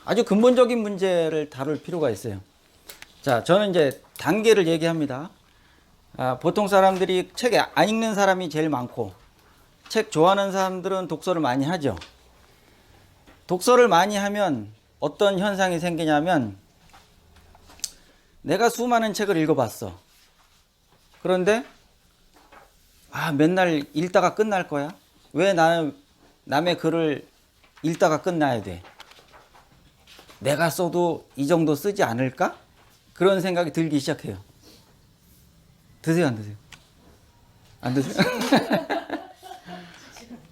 아주 근본적인 문제를 다룰 필요가 있어요. 자, 저는 이제 단계를 얘기합니다. 보통 사람들이 책 안 읽는 사람이 제일 많고, 책 좋아하는 사람들은 독서를 많이 하죠. 독서를 많이 하면 어떤 현상이 생기냐면, 내가 수많은 책을 읽어봤어. 그런데 맨날 읽다가 끝날 거야? 왜 나는 남의 글을 읽다가 끝나야 돼? 내가 써도 이 정도 쓰지 않을까? 그런 생각이 들기 시작해요. 드세요, 안 드세요? 안 드세요?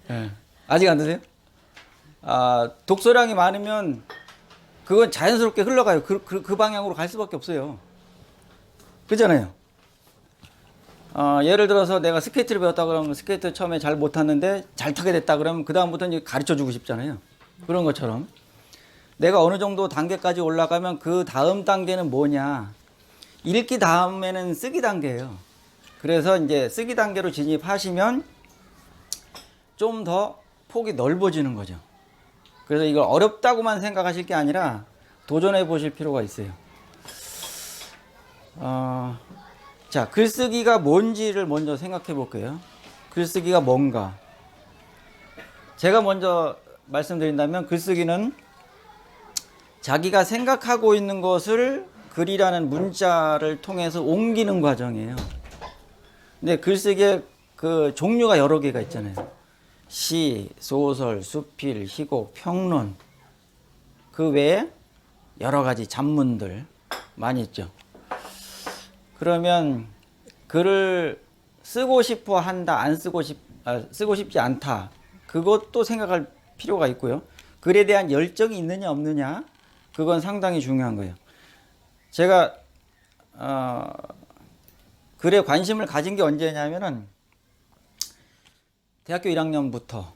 네. 아직 안 드세요? 독서량이 많으면 그건 자연스럽게 흘러가요. 그 방향으로 갈 수밖에 없어요. 그렇잖아요. 예를 들어서 내가 스케이트를 배웠다 그러면 스케이트 처음에 잘 못 탔는데 잘 타게 됐다 그러면 그다음부터는 가르쳐 주고 싶잖아요. 그런 것처럼 내가 어느 정도 단계까지 올라가면 그 다음 단계는 뭐냐? 읽기 다음에는 쓰기 단계예요. 그래서 이제 쓰기 단계로 진입하시면 좀 더 폭이 넓어지는 거죠. 그래서 이걸 어렵다고만 생각하실 게 아니라 도전해 보실 필요가 있어요. 자, 글쓰기가 뭔지를 먼저 생각해 볼게요. 글쓰기가 뭔가. 제가 먼저 말씀드린다면 글쓰기는 자기가 생각하고 있는 것을 글이라는 문자를 통해서 옮기는 과정이에요. 근데 글쓰기에 그 종류가 여러 개가 있잖아요. 시, 소설, 수필, 희곡, 평론. 그 외에 여러 가지 잡문들 많이 있죠. 그러면 글을 쓰고 싶어 한다, 쓰고 싶지 않다. 그것도 생각할 필요가 있고요. 글에 대한 열정이 있느냐, 없느냐. 그건 상당히 중요한 거예요. 제가, 글에 관심을 가진 게 언제냐면은 대학교 1학년부터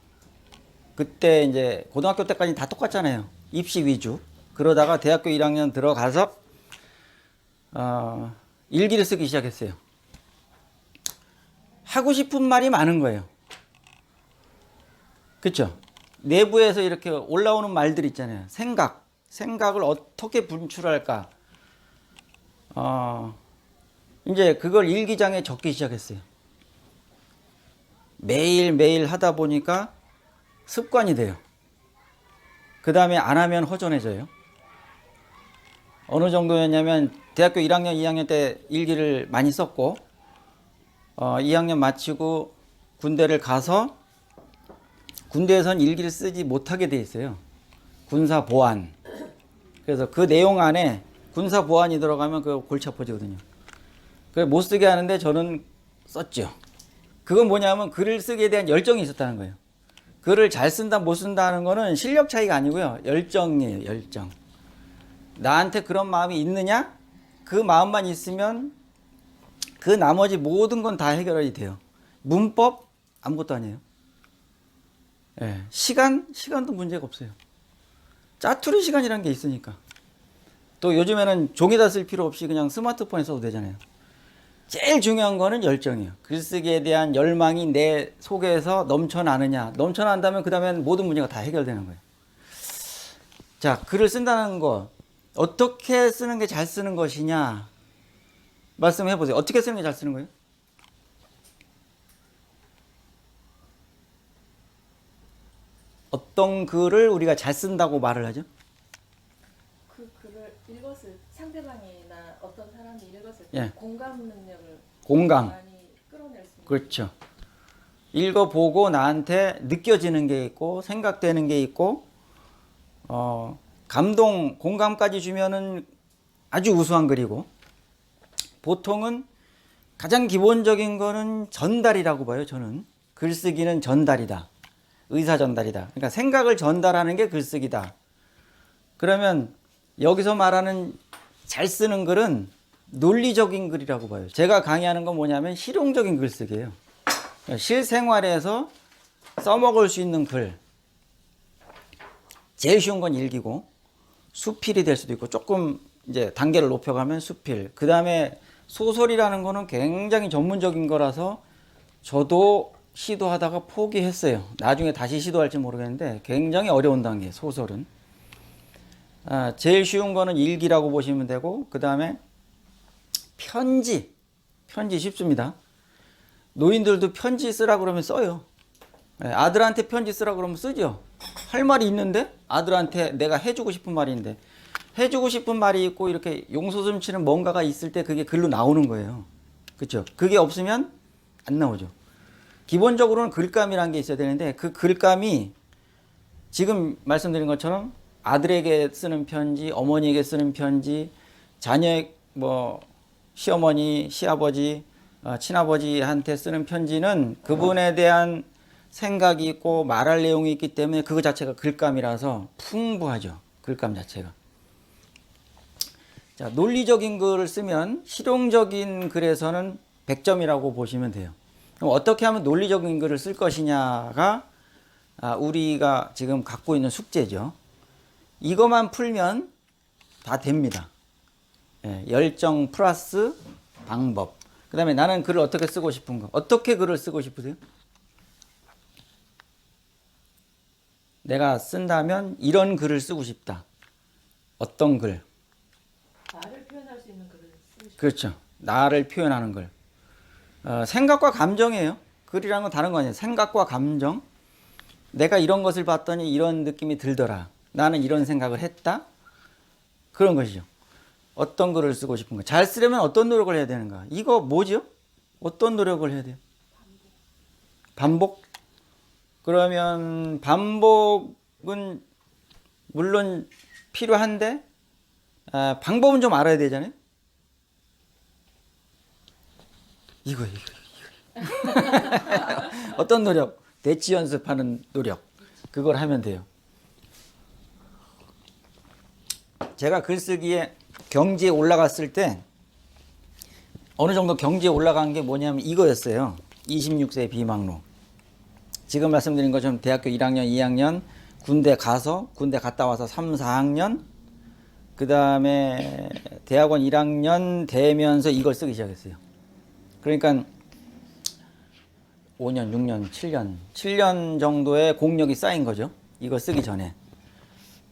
그때 이제 고등학교 때까지 다 똑같잖아요. 입시 위주. 그러다가 대학교 1학년 들어가서, 일기를 쓰기 시작했어요. 하고 싶은 말이 많은 거예요. 그렇죠? 내부에서 이렇게 올라오는 말들 있잖아요. 생각을 어떻게 분출할까? 이제 그걸 일기장에 적기 시작했어요. 매일매일 하다 보니까 습관이 돼요. 그 다음에 안 하면 허전해져요. 어느 정도였냐면 대학교 1학년, 2학년 때 일기를 많이 썼고 2학년 마치고 군대를 가서 군대에선 일기를 쓰지 못하게 돼 있어요. 군사 보안. 그래서 그 내용 안에 군사 보안이 들어가면 그 골치 아파지거든요. 그래서 못 쓰게 하는데 저는 썼죠. 그건 뭐냐면 글을 쓰기에 대한 열정이 있었다는 거예요. 글을 잘 쓴다 못 쓴다 하는 거는 실력 차이가 아니고요. 열정이에요. 열정. 나한테 그런 마음이 있느냐? 그 마음만 있으면 그 나머지 모든 건 다 해결이 돼요. 문법 아무것도 아니에요. 예. 시간도 문제가 없어요. 짜투리 시간이라는 게 있으니까. 또 요즘에는 종이다 쓸 필요 없이 그냥 스마트폰에 써도 되잖아요. 제일 중요한 거는 열정이에요. 글쓰기에 대한 열망이 내 속에서 넘쳐나느냐. 넘쳐난다면 그 다음엔 모든 문제가 다 해결되는 거예요. 자, 글을 쓴다는 거 어떻게 쓰는 게 잘 쓰는 것이냐 말씀해 보세요. 어떻게 쓰는 게 잘 쓰는 거예요? 어떤 글을 우리가 잘 쓴다고 말을 하죠? 그 글을 읽었을 상대방이나 어떤 사람이 읽었을 때 예. 공감 능력을 공감. 많이 끌어낼 수 있는. 그렇죠. 읽어보고 나한테 느껴지는 게 있고 생각되는 게 있고 감동, 공감까지 주면은 아주 우수한 글이고 보통은 가장 기본적인 거는 전달이라고 봐요. 저는 글쓰기는 전달이다. 의사 전달이다. 그러니까 생각을 전달하는 게 글쓰기다. 그러면 여기서 말하는 잘 쓰는 글은 논리적인 글이라고 봐요. 제가 강의하는 건 뭐냐면 실용적인 글쓰기예요. 실생활에서 써먹을 수 있는 글. 제일 쉬운 건 일기고 수필이 될 수도 있고 조금 이제 단계를 높여가면 수필. 그 다음에 소설이라는 거는 굉장히 전문적인 거라서 저도 시도하다가 포기했어요. 나중에 다시 시도할지 모르겠는데 굉장히 어려운 단계, 소설은. 제일 쉬운 거는 일기라고 보시면 되고, 그 다음에 편지 쉽습니다. 노인들도 편지 쓰라 그러면 써요. 아들한테 편지 쓰라 그러면 쓰죠. 할 말이 있는데 아들한테 내가 해주고 싶은 말이 있는데 해주고 싶은 말이 있고 이렇게 용솟음치는 뭔가가 있을 때 그게 글로 나오는 거예요. 그렇죠? 그게 없으면 안 나오죠. 기본적으로는 글감이라는 게 있어야 되는데 그 글감이 지금 말씀드린 것처럼 아들에게 쓰는 편지, 어머니에게 쓰는 편지, 자녀의 시어머니, 시아버지, 친아버지한테 쓰는 편지는 그분에 대한 생각이 있고 말할 내용이 있기 때문에 그거 자체가 글감이라서 풍부하죠. 글감 자체가. 자, 논리적인 글을 쓰면 실용적인 글에서는 100점이라고 보시면 돼요. 그럼 어떻게 하면 논리적인 글을 쓸 것이냐가 우리가 지금 갖고 있는 숙제죠. 이것만 풀면 다 됩니다. 열정 플러스 방법. 그 다음에 나는 글을 어떻게 쓰고 싶은가? 어떻게 글을 쓰고 싶으세요? 내가 쓴다면 이런 글을 쓰고 싶다. 어떤 글? 나를 표현할 수 있는 글을 쓰고 싶어요. 그렇죠. 나를 표현하는 글. 생각과 감정이에요. 글이라는 건 다른 거 아니에요. 생각과 감정. 내가 이런 것을 봤더니 이런 느낌이 들더라. 나는 이런 생각을 했다. 그런 것이죠. 어떤 글을 쓰고 싶은가. 잘 쓰려면 어떤 노력을 해야 되는가. 이거 뭐죠? 어떤 노력을 해야 돼요? 반복? 그러면 반복은 물론 필요한데 방법은 좀 알아야 되잖아요. 이거. 어떤 노력? 대치 연습하는 노력. 그걸 하면 돼요. 제가 글쓰기에 경지에 올라갔을 때 어느 정도 경지에 올라간 게 뭐냐면 이거였어요. 26세 비망록. 지금 말씀드린 것처럼 대학교 1학년, 2학년 군대 갔다 와서 3, 4학년 그 다음에 대학원 1학년 되면서 이걸 쓰기 시작했어요. 그러니까 5년, 6년, 7년 정도의 공력이 쌓인 거죠. 이걸 쓰기 전에.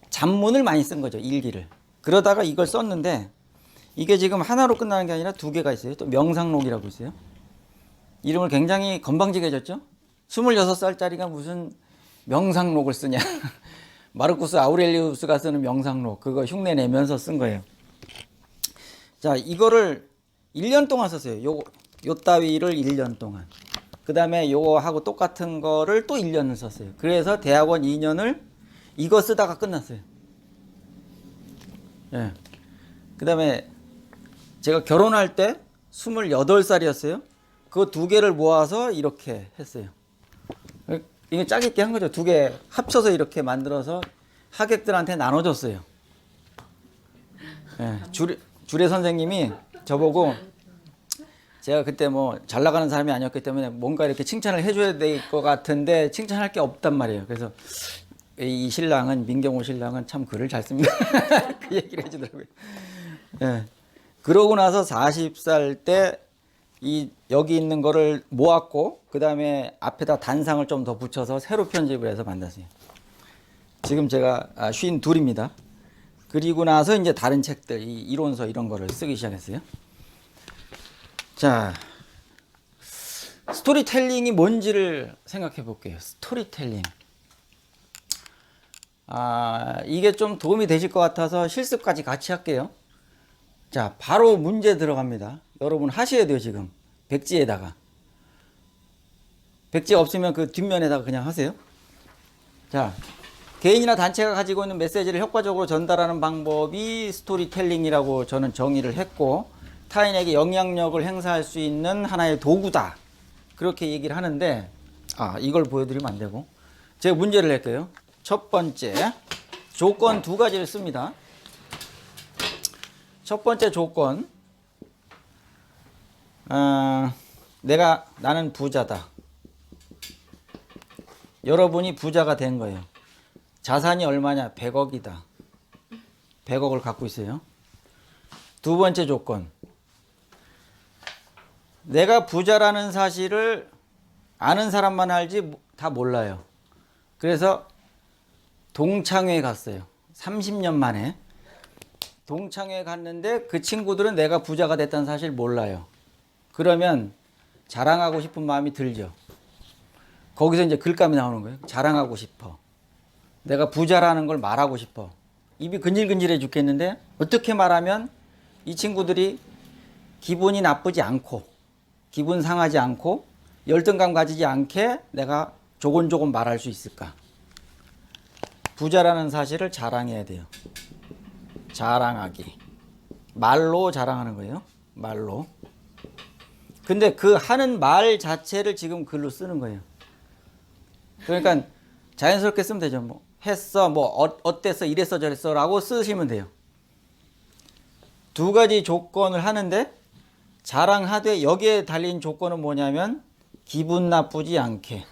잡문을 많이 쓴 거죠. 일기를. 그러다가 이걸 썼는데 이게 지금 하나로 끝나는 게 아니라 두 개가 있어요. 또 명상록이라고 있어요. 이름을 굉장히 건방지게 해줬죠. 26살짜리가 무슨 명상록을 쓰냐. 마르쿠스 아우렐리우스가 쓰는 명상록 그거 흉내 내면서 쓴 거예요. 자, 이거를 1년 동안 썼어요. 요 따위를 1년 동안. 그 다음에 요거하고 똑같은 거를 또 1년을 썼어요. 그래서 대학원 2년을 이거 쓰다가 끝났어요. 예. 그 다음에 제가 결혼할 때 28살이었어요. 그 두 개를 모아서 이렇게 했어요. 이거 짜깁기 한 거죠. 두 개 합쳐서 이렇게 만들어서 하객들한테 나눠줬어요. 예. 주례 선생님이 저보고 제가 그때 잘 나가는 사람이 아니었기 때문에 뭔가 이렇게 칭찬을 해줘야 될 것 같은데 칭찬할 게 없단 말이에요. 그래서 이 신랑은, 민경호 신랑은 참 글을 잘 씁니다. 그 얘기를 해주더라고요. 예. 그러고 나서 40살 때 여기 있는 거를 모았고, 그 다음에 앞에다 단상을 좀 더 붙여서 새로 편집을 해서 만들었어요. 지금 제가 52입니다. 그리고 나서 이제 다른 책들, 이 이론서 이런 거를 쓰기 시작했어요. 자, 스토리텔링이 뭔지를 생각해 볼게요. 스토리텔링. 이게 좀 도움이 되실 것 같아서 실습까지 같이 할게요. 자, 바로 문제 들어갑니다. 여러분 하셔야 돼요, 지금. 백지에다가. 백지 없으면 그 뒷면에다가 그냥 하세요. 자, 개인이나 단체가 가지고 있는 메시지를 효과적으로 전달하는 방법이 스토리텔링이라고 저는 정의를 했고, 타인에게 영향력을 행사할 수 있는 하나의 도구다. 그렇게 얘기를 하는데, 이걸 보여드리면 안 되고. 제가 문제를 낼게요. 첫 번째, 조건 두 가지를 씁니다. 첫 번째 조건, 나는 부자다. 여러분이 부자가 된 거예요. 자산이 얼마냐? 100억이다. 100억을 갖고 있어요. 두 번째 조건, 내가 부자라는 사실을 아는 사람만 알지 다 몰라요. 그래서 동창회에 갔어요. 30년 만에 동창회 갔는데 그 친구들은 내가 부자가 됐다는 사실 몰라요. 그러면 자랑하고 싶은 마음이 들죠. 거기서 이제 글감이 나오는 거예요. 자랑하고 싶어. 내가 부자라는 걸 말하고 싶어. 입이 근질근질해 죽겠는데 어떻게 말하면 이 친구들이 기분이 나쁘지 않고 기분 상하지 않고 열등감 가지지 않게 내가 조곤조곤 말할 수 있을까? 부자라는 사실을 자랑해야 돼요. 자랑하기. 말로 자랑하는 거예요. 말로. 근데 그 하는 말 자체를 지금 글로 쓰는 거예요. 그러니까 자연스럽게 쓰면 되죠. 뭐 했어, 뭐 어땠어, 이랬어, 저랬어라고 쓰시면 돼요. 두 가지 조건을 하는데 자랑하되 여기에 달린 조건은 뭐냐면 기분 나쁘지 않게.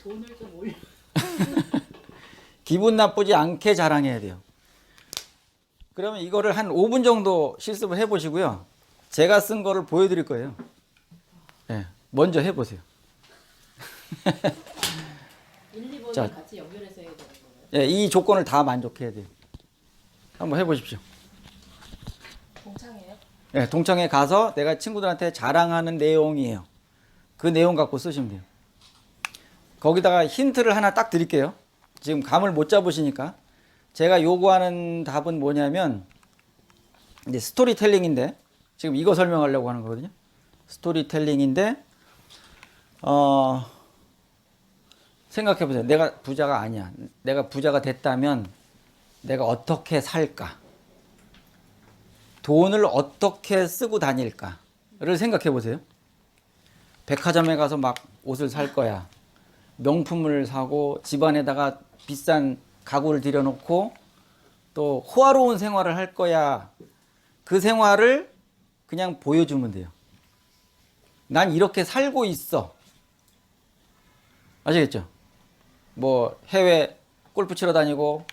돈을 좀 올려. 기분 나쁘지 않게 자랑해야 돼요. 그러면 이거를 한 5분 정도 실습을 해보시고요. 제가 쓴 거를 보여드릴 거예요. 네, 먼저 해보세요. 1, 2번을 자. 같이 연결해서 해야 되는 거예요. 네, 이 조건을 다 만족해야 돼요. 한번 해보십시오. 동창회요? 네, 동창회 가서 내가 친구들한테 자랑하는 내용이에요. 그 내용 갖고 쓰시면 돼요. 거기다가 힌트를 하나 딱 드릴게요. 지금 감을 못 잡으시니까. 제가 요구하는 답은 뭐냐면 이제 스토리텔링인데 지금 이거 설명하려고 하는 거거든요. 스토리텔링인데 생각해 보세요. 내가 부자가 아니야. 내가 부자가 됐다면 내가 어떻게 살까? 돈을 어떻게 쓰고 다닐까를 생각해 보세요. 백화점에 가서 막 옷을 살 거야. 명품을 사고 집안에다가 비싼 가구를 들여놓고 또 호화로운 생활을 할 거야. 그 생활을 그냥 보여주면 돼요. 난 이렇게 살고 있어. 아시겠죠? 뭐 해외 골프 치러 다니고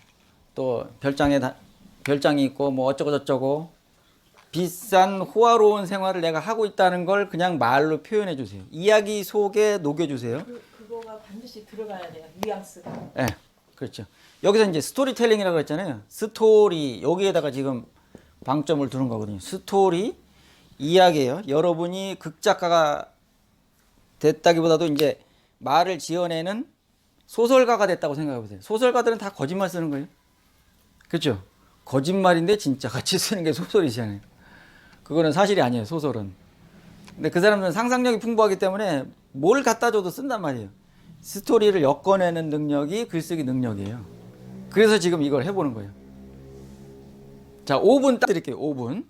또 별장이 있고 뭐 어쩌고 저쩌고 비싼 호화로운 생활을 내가 하고 있다는 걸 그냥 말로 표현해 주세요. 이야기 속에 녹여 주세요. 그거가 반드시 들어가야 돼요. 뉘앙스가. 네, 그렇죠. 여기서 이제 스토리텔링이라고 했잖아요. 스토리 여기에다가 지금 방점을 두는 거거든요. 스토리 이야기예요. 여러분이 극작가가 됐다기보다도 이제 말을 지어내는 소설가가 됐다고 생각해 보세요. 소설가들은 다 거짓말 쓰는 거예요. 그렇죠? 거짓말인데 진짜 같이 쓰는 게 소설이잖아요. 그거는 사실이 아니에요, 소설은. 근데 그 사람들은 상상력이 풍부하기 때문에 뭘 갖다 줘도 쓴단 말이에요. 스토리를 엮어내는 능력이 글쓰기 능력이에요. 그래서 지금 이걸 해보는 거예요. 자, 5분 딱 드릴게요, 5분.